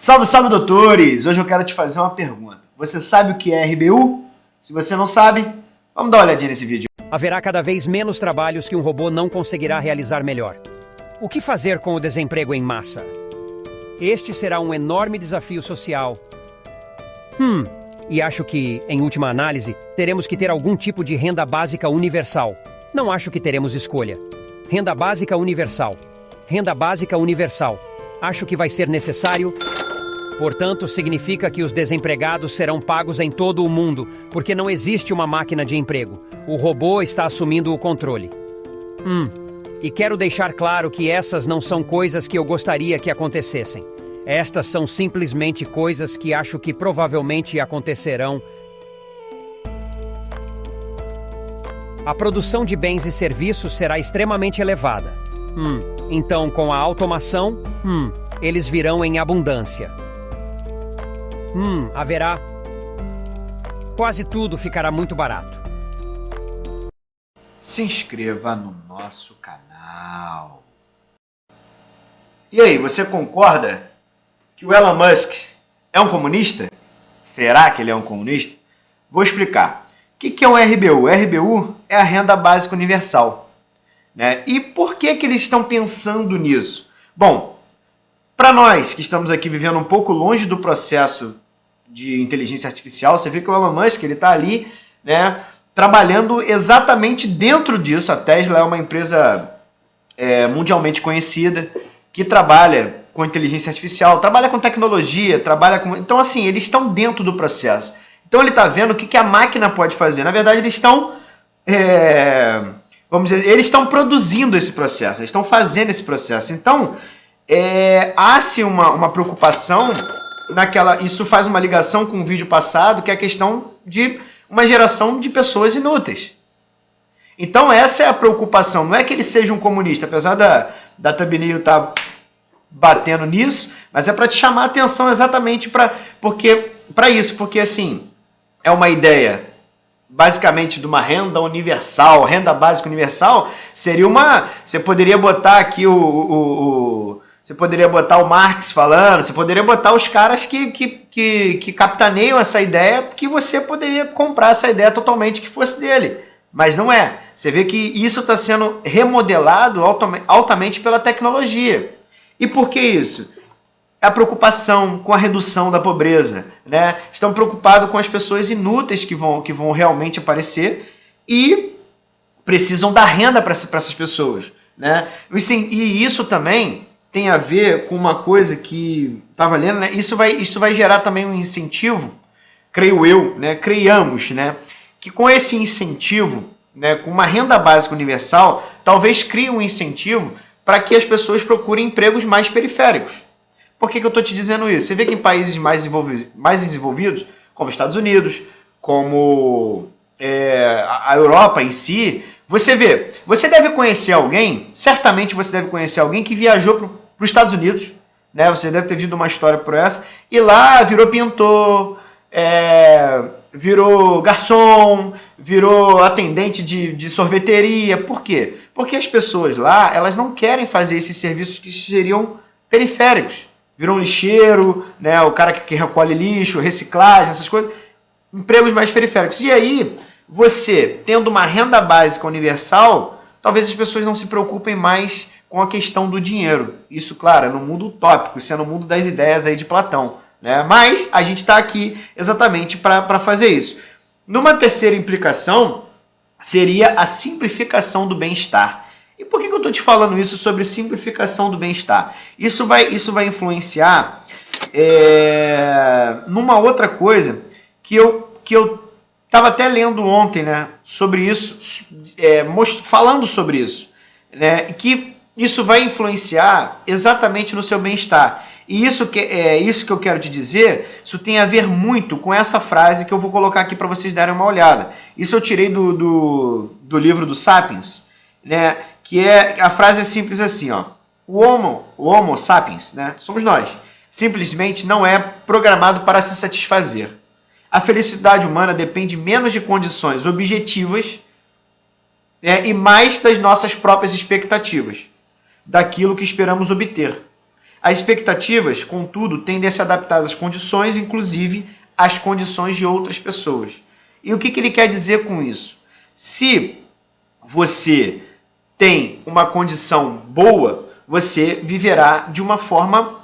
Salve, salve, doutores! Hoje eu quero te fazer uma pergunta. Você sabe o que é RBU? Se você não sabe, vamos dar uma olhadinha nesse vídeo. Haverá cada vez menos trabalhos que um robô não conseguirá realizar melhor. O que fazer com o desemprego em massa? Este será um enorme desafio social. E acho que, em última análise, teremos que ter algum tipo de renda básica universal. Não acho que teremos escolha. Renda básica universal. Renda básica universal. Acho que vai ser necessário. Portanto, significa que os desempregados serão pagos em todo o mundo, porque não existe uma máquina de emprego. O robô está assumindo o controle. E quero deixar claro que essas não são coisas que eu gostaria que acontecessem. Estas são simplesmente coisas que acho que provavelmente acontecerão. A produção de bens e serviços será extremamente elevada. Então, com a automação, eles virão em abundância. Haverá... Quase tudo ficará muito barato. Se inscreva no nosso canal. E aí, você concorda que o Elon Musk é um comunista? Será que ele é um comunista? Vou explicar. O que é o RBU? O RBU é a Renda Básica Universal. Né? E por que eles estão pensando nisso? Bom, para nós que estamos aqui vivendo um pouco longe do processo de inteligência artificial, você vê que o Elon Musk está ali, né, trabalhando exatamente dentro disso. A Tesla é uma empresa mundialmente conhecida que trabalha com inteligência artificial, trabalha com tecnologia, trabalha com... Então, assim, eles estão dentro do processo. Então, ele está vendo o que a máquina pode fazer. Na verdade, eles estão... vamos dizer, eles estão produzindo esse processo, eles estão fazendo esse processo. Então, há-se uma preocupação naquela... Isso faz uma ligação com o vídeo passado, que é a questão de uma geração de pessoas inúteis. Então, essa é a preocupação. Não é que ele seja um comunista, apesar da thumbnail estar batendo nisso, mas é para te chamar a atenção exatamente para isso, porque assim, é uma ideia basicamente de uma renda universal. Renda básica universal seria uma... Você poderia botar aqui você poderia botar o Marx falando, você poderia botar os caras que capitaneiam essa ideia, que você poderia comprar essa ideia totalmente que fosse dele. Mas não é. Você vê que isso está sendo remodelado altamente pela tecnologia. E por que isso? A preocupação com a redução da pobreza, né? Estão preocupados com as pessoas inúteis que vão realmente aparecer e precisam dar renda para essas pessoas, né? E isso também tem a ver com uma coisa que estava lendo, né? Isso vai gerar também um incentivo, creio eu, né? Creiamos, né? Que com esse incentivo, né? Com uma renda básica universal, talvez crie um incentivo para que as pessoas procurem empregos mais periféricos. Por que eu estou te dizendo isso? Você vê que em países mais desenvolvidos, como Estados Unidos, como a Europa em si, você deve conhecer alguém, certamente você deve conhecer alguém que viajou para os Estados Unidos, né? Você deve ter visto uma história por essa, e lá virou pintor, virou garçom, virou atendente de sorveteria. Por quê? Porque as pessoas lá, elas não querem fazer esses serviços que seriam periféricos. Virou um lixeiro, né? O cara que recolhe lixo, reciclagem, essas coisas. Empregos mais periféricos. E aí, você, tendo uma renda básica universal, talvez as pessoas não se preocupem mais com a questão do dinheiro. Isso, claro, é no mundo utópico, isso é no mundo das ideias aí de Platão, né? Mas a gente está aqui exatamente para fazer isso. Numa terceira implicação, seria a simplificação do bem-estar. E por que eu estou te falando isso sobre simplificação do bem-estar? Isso vai influenciar numa outra coisa que eu estava até lendo ontem, né, sobre isso, falando sobre isso, né, que isso vai influenciar exatamente no seu bem-estar. E isso que eu quero te dizer, isso tem a ver muito com essa frase que eu vou colocar aqui para vocês darem uma olhada. Isso eu tirei do livro do Sapiens, né? Que a frase é simples assim, ó. O Homo sapiens, né? Somos nós. Simplesmente não é programado para se satisfazer. A felicidade humana depende menos de condições objetivas, né, e mais das nossas próprias expectativas, daquilo que esperamos obter. As expectativas, contudo, tendem a se adaptar às condições, inclusive às condições de outras pessoas. E o que ele quer dizer com isso? Se você tem uma condição boa, você viverá de uma forma.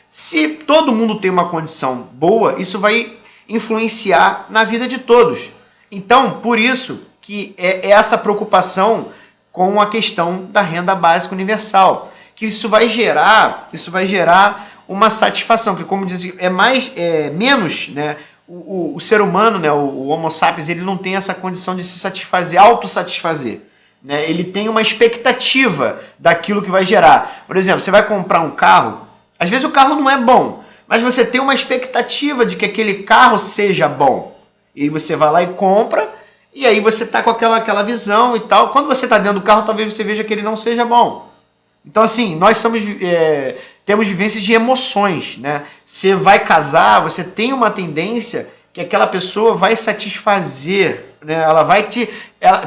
Se todo mundo tem uma condição boa, isso vai influenciar na vida de todos. Então, por isso que é essa preocupação com a questão da renda básica universal, que isso vai gerar uma satisfação, que como diz, menos, né? O ser humano, né, o Homo sapiens, ele não tem essa condição de se satisfazer, autossatisfazer. Né? Ele tem uma expectativa daquilo que vai gerar. Por exemplo, você vai comprar um carro, às vezes o carro não é bom, mas você tem uma expectativa de que aquele carro seja bom. E você vai lá e compra, e aí você está com aquela visão e tal. Quando você está dentro do carro, talvez você veja que ele não seja bom. Então, assim, nós temos vivências de emoções, né? Você vai casar, você tem uma tendência que aquela pessoa vai satisfazer, né?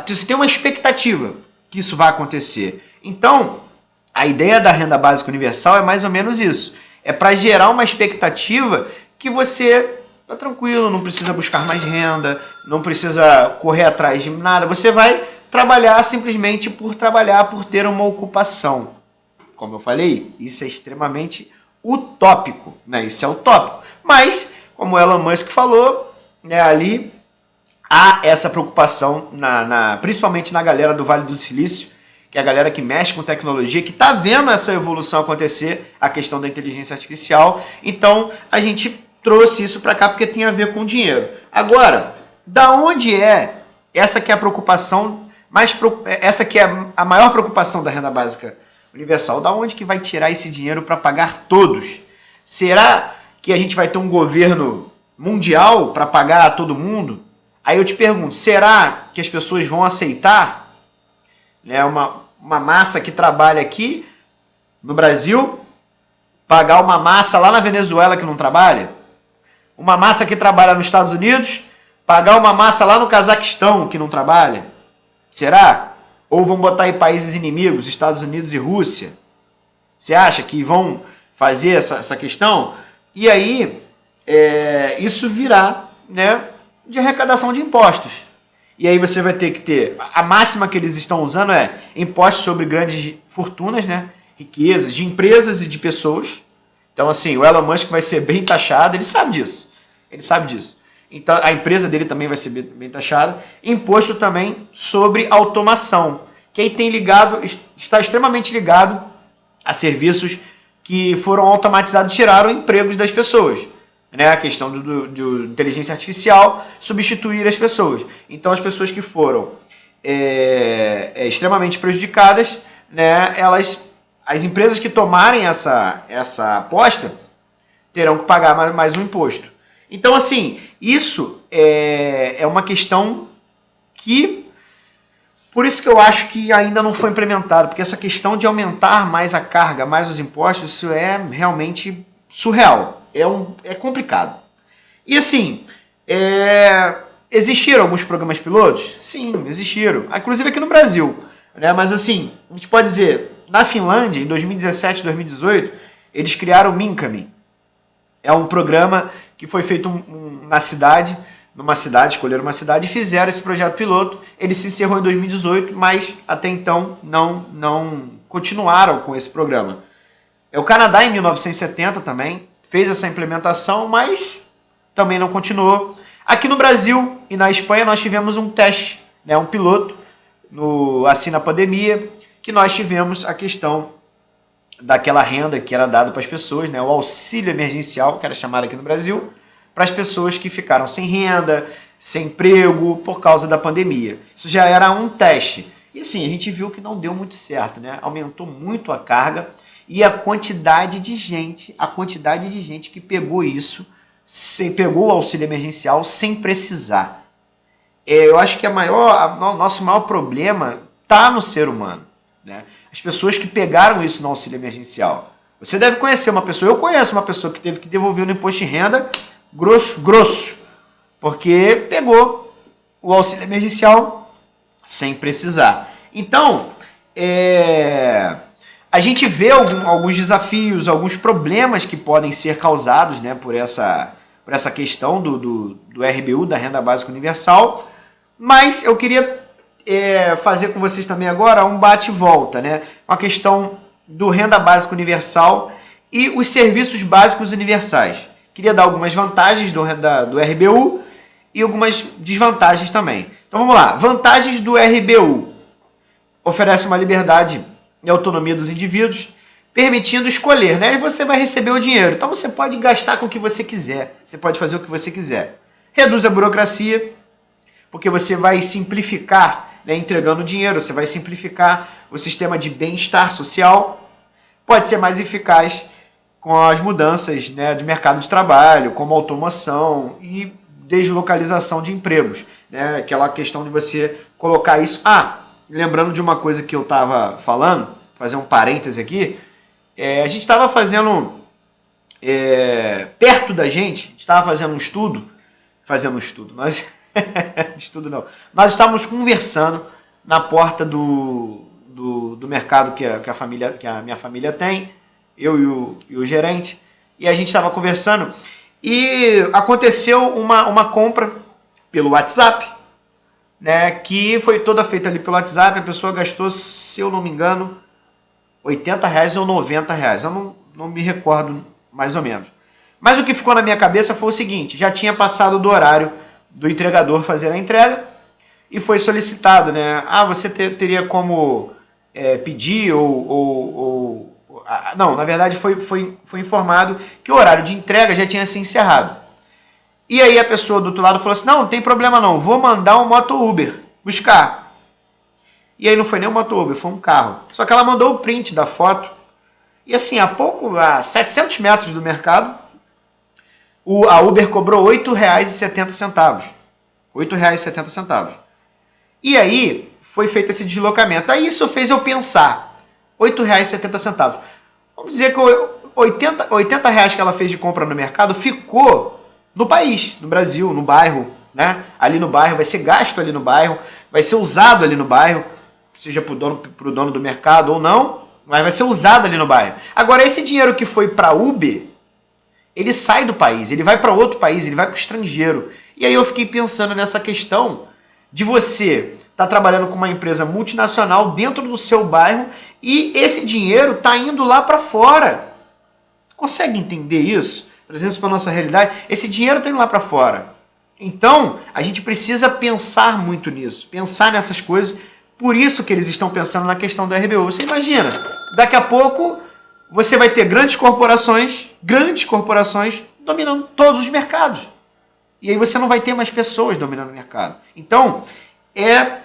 Você tem uma expectativa que isso vai acontecer. Então, a ideia da renda básica universal é mais ou menos isso. É para gerar uma expectativa que você tá tranquilo, não precisa buscar mais renda, não precisa correr atrás de nada. Você vai trabalhar simplesmente por trabalhar, por ter uma ocupação. Como eu falei, isso é extremamente utópico, né? Isso é utópico. Mas, como Elon Musk falou, né, ali há essa preocupação, principalmente na galera do Vale do Silício, que é a galera que mexe com tecnologia, que está vendo essa evolução acontecer, a questão da inteligência artificial. Então, a gente trouxe isso para cá porque tem a ver com dinheiro. Agora, da onde é essa que é a preocupação, essa que é a maior preocupação da renda básica universal? Da onde que vai tirar esse dinheiro para pagar todos? Será que a gente vai ter um governo mundial para pagar a todo mundo? Aí eu te pergunto, será que as pessoas vão aceitar, né, uma massa que trabalha aqui no Brasil pagar uma massa lá na Venezuela que não trabalha? Uma massa que trabalha nos Estados Unidos pagar uma massa lá no Cazaquistão que não trabalha? Será? Ou vão botar aí países inimigos, Estados Unidos e Rússia? Você acha que vão fazer essa questão? E aí, isso virá, né, de arrecadação de impostos. E aí você vai ter que ter... A máxima que eles estão usando é impostos sobre grandes fortunas, né, riquezas, de empresas e de pessoas. Então, assim, o Elon Musk vai ser bem taxado, ele sabe disso. Então, a empresa dele também vai ser bem taxada. Imposto também sobre automação, que aí está extremamente ligado a serviços que foram automatizados e tiraram empregos das pessoas. Né? A questão de inteligência artificial substituir as pessoas. Então, as pessoas que foram extremamente prejudicadas, né, as empresas que tomarem essa aposta terão que pagar mais um imposto. Então, assim, isso é uma questão que... Por isso que eu acho que ainda não foi implementado, porque essa questão de aumentar mais a carga, mais os impostos, isso é realmente surreal. É complicado. E, assim, existiram alguns programas pilotos? Sim, existiram. Inclusive aqui no Brasil. Né? Mas, assim, a gente pode dizer, na Finlândia, em 2017, 2018, eles criaram o Minkami. É um programa que foi feito escolheram uma cidade e fizeram esse projeto piloto. Ele se encerrou em 2018, mas até então não continuaram com esse programa. O Canadá, em 1970, também fez essa implementação, mas também não continuou. Aqui no Brasil e na Espanha nós tivemos um teste, né, um piloto, assim na pandemia, que nós tivemos a questão daquela renda que era dada para as pessoas, né, o auxílio emergencial, que era chamado aqui no Brasil, para as pessoas que ficaram sem renda, sem emprego, por causa da pandemia. Isso já era um teste. E assim, a gente viu que não deu muito certo, né? Aumentou muito a carga e a quantidade de gente que pegou pegou o auxílio emergencial sem precisar. Eu acho que nosso maior problema está no ser humano, né? As pessoas que pegaram isso no auxílio emergencial. Você deve conhecer uma pessoa, eu conheço uma pessoa que teve que devolver no imposto de renda grosso, porque pegou o auxílio emergencial sem precisar. Então, a gente vê alguns desafios, alguns problemas que podem ser causados, né, por essa questão do RBU, da Renda Básica Universal, mas eu queria fazer com vocês também agora um bate e volta, né, uma questão do Renda Básica Universal e os serviços básicos universais. Queria dar algumas vantagens do RBU e algumas desvantagens também. Então vamos lá. Vantagens do RBU. Oferece uma liberdade e autonomia dos indivíduos, permitindo escolher, né? E você vai receber o dinheiro. Então você pode gastar com o que você quiser. Você pode fazer o que você quiser. Reduz a burocracia, porque você vai simplificar, né, entregando dinheiro. Você vai simplificar o sistema de bem-estar social. Pode ser mais eficaz com as mudanças, né, de mercado de trabalho, como automação e deslocalização de empregos, né? Aquela questão de você colocar isso... lembrando de uma coisa que eu estava falando, fazer um parêntese aqui, a gente estava fazendo, perto da gente estava fazendo um estudo, nós, estudo não, nós estávamos conversando na porta do mercado que a minha família tem, eu e o gerente, e a gente estava conversando, e aconteceu uma compra pelo WhatsApp, né, que foi toda feita ali pelo WhatsApp. A pessoa gastou, se eu não me engano, R$80 ou R$90. Eu não me recordo mais ou menos. Mas o que ficou na minha cabeça foi o seguinte: já tinha passado do horário do entregador fazer a entrega e foi solicitado, né? Você teria como pedir não, na verdade foi informado que o horário de entrega já tinha se encerrado. E aí a pessoa do outro lado falou assim: não tem problema não, vou mandar um moto Uber buscar. E aí não foi nem um moto Uber, foi um carro. Só que ela mandou o print da foto. E assim, a 700 metros do mercado, a Uber cobrou R$ 8,70. R$ 8,70. E aí foi feito esse deslocamento. Aí isso fez eu pensar: R$ 8,70. Vamos dizer que R$80 que ela fez de compra no mercado ficou no país, no Brasil, no bairro, né? Ali no bairro, vai ser gasto ali no bairro, vai ser usado ali no bairro, seja pro dono do mercado ou não, mas vai ser usado ali no bairro. Agora, esse dinheiro que foi para Uber, ele sai do país, ele vai para outro país, ele vai para o estrangeiro. E aí eu fiquei pensando nessa questão de você estar trabalhando com uma empresa multinacional dentro do seu bairro e esse dinheiro está indo lá para fora. Consegue entender isso? Trazendo isso para a nossa realidade, esse dinheiro está indo lá para fora. Então, a gente precisa pensar muito nisso, pensar nessas coisas. Por isso que eles estão pensando na questão do RBU. Você imagina, daqui a pouco você vai ter grandes corporações dominando todos os mercados. E aí você não vai ter mais pessoas dominando o mercado. Então, é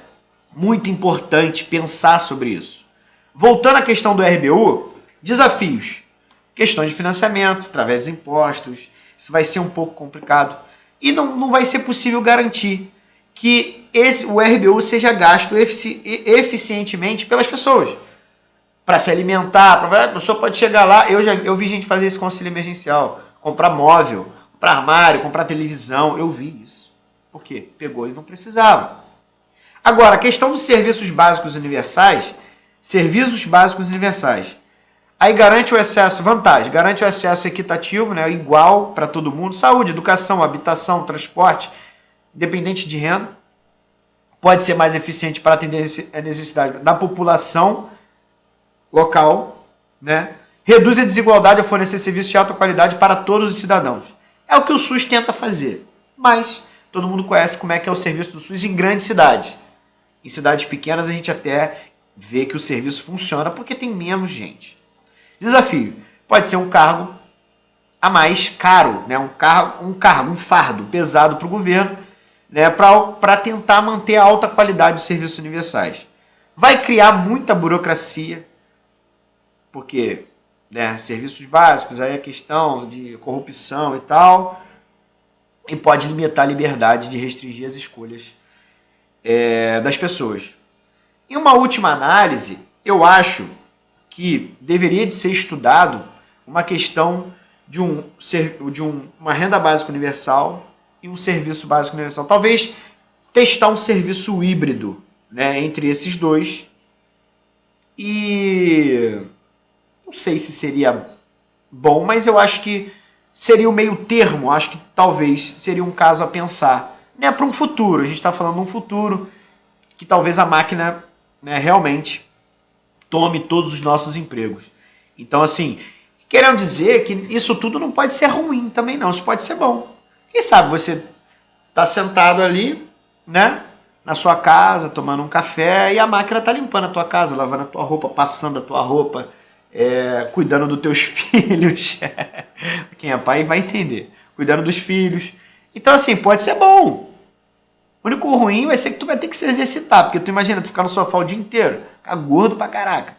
muito importante pensar sobre isso. Voltando à questão do RBU, desafios. Questões de financiamento, através dos impostos, isso vai ser um pouco complicado. E não vai ser possível garantir que o RBU seja gasto eficientemente pelas pessoas. Para se alimentar, a pessoa pode chegar lá, eu vi gente fazer isso com auxílio emergencial, comprar móvel, comprar armário, comprar televisão, eu vi isso. Por quê? Pegou e não precisava. Agora, a questão dos serviços básicos universais, aí garante o acesso, vantagem, garante o acesso equitativo, né, igual para todo mundo, saúde, educação, habitação, transporte, independente de renda, pode ser mais eficiente para atender a necessidade da população local, né, reduz a desigualdade ao fornecer serviços de alta qualidade para todos os cidadãos. É o que o SUS tenta fazer, mas todo mundo conhece como é que é o serviço do SUS em grandes cidades. Em cidades pequenas a gente até vê que o serviço funciona porque tem menos gente. Desafio. Pode ser um cargo a mais caro, né? um fardo pesado para o governo, né? Para tentar manter a alta qualidade dos serviços universais. Vai criar muita burocracia, porque, né, serviços básicos, aí a questão de corrupção e tal, e pode limitar a liberdade de restringir as escolhas das pessoas. Em uma última análise, eu acho que deveria de ser estudado uma questão de uma renda básica universal e um serviço básico universal. Talvez testar um serviço híbrido, né, entre esses dois e Não sei se seria bom, mas eu acho que seria o meio termo. Acho que talvez seria um caso a pensar. Né, para um futuro. A gente está falando de um futuro que talvez a máquina, né, realmente tome todos os nossos empregos. Então, assim, querendo dizer que isso tudo não pode ser ruim também não. Isso pode ser bom. Quem sabe você tá sentado ali, né, na sua casa, tomando um café, e a máquina tá limpando a tua casa, lavando a tua roupa, passando a tua roupa, cuidando dos teus filhos. Quem é pai vai entender. Cuidando dos filhos. Então, assim, pode ser bom. O único ruim vai ser que tu vai ter que se exercitar, porque tu imagina, tu ficar no sofá o dia inteiro, ficar gordo pra caraca.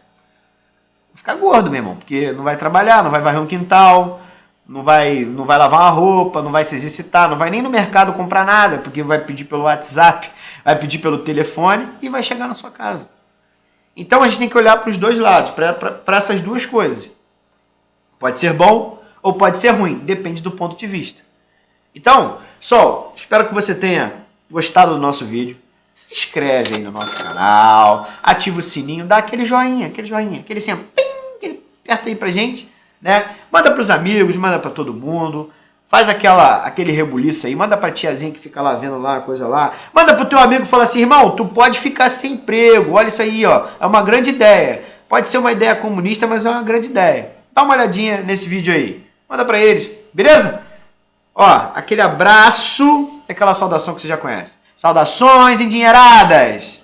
Ficar gordo, meu irmão, porque não vai trabalhar, não vai varrer um quintal, não vai lavar uma roupa, não vai se exercitar, não vai nem no mercado comprar nada, porque vai pedir pelo WhatsApp, vai pedir pelo telefone e vai chegar na sua casa. Então a gente tem que olhar para os dois lados, para essas duas coisas. Pode ser bom ou pode ser ruim, depende do ponto de vista. Então, pessoal, espero que você tenha gostado do nosso vídeo. Se inscreve aí no nosso canal, ativa o sininho, dá aquele joinha, aquele assim, pim, aquele aperta aí pra gente, né? Manda pros amigos, manda pra todo mundo, faz aquele rebuliço aí, manda pra tiazinha que fica lá vendo lá a coisa lá, manda pro teu amigo e fala assim, irmão, tu pode ficar sem emprego, olha isso aí, ó, é uma grande ideia. Pode ser uma ideia comunista, mas é uma grande ideia. Dá uma olhadinha nesse vídeo aí, manda pra eles, beleza? Ó, aquele abraço, aquela saudação que você já conhece. Saudações endinheiradas!